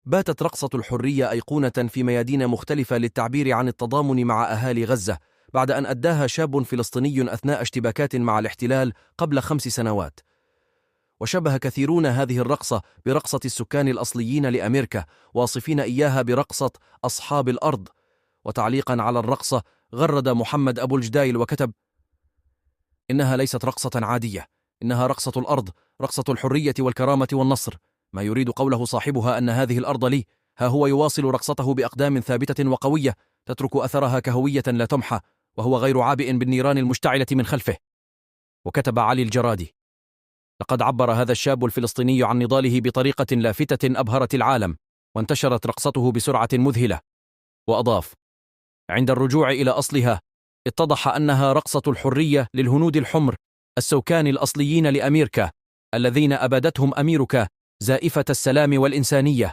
باتت رقصة الحرية أيقونة في ميادين مختلفة للتعبير عن التضامن مع أهالي غزة، بعد أن أداها شاب فلسطيني أثناء اشتباكات مع الاحتلال قبل 5 سنوات. وشبه كثيرون هذه الرقصة برقصة السكان الأصليين لأمريكا، واصفين إياها برقصة أصحاب الأرض. وتعليقا على الرقصة، غرد محمد أبو الجدايل وكتب: إنها ليست رقصة عادية، إنها رقصة الأرض، رقصة الحرية والكرامة والنصر. ما يريد قوله صاحبها أن هذه الأرض لي. ها هو يواصل رقصته بأقدام ثابتة وقوية تترك أثرها كهوية لا تمحى، وهو غير عابئ بالنيران المشتعلة من خلفه. وكتب علي الجرادي: لقد عبر هذا الشاب الفلسطيني عن نضاله بطريقة لافتة أبهرت العالم، وانتشرت رقصته بسرعة مذهلة. وأضاف: عند الرجوع إلى أصلها اتضح أنها رقصة الحرية للهنود الحمر السوكان الأصليين لأمريكا، الذين أبادتهم أميركا زائفة السلام والإنسانية.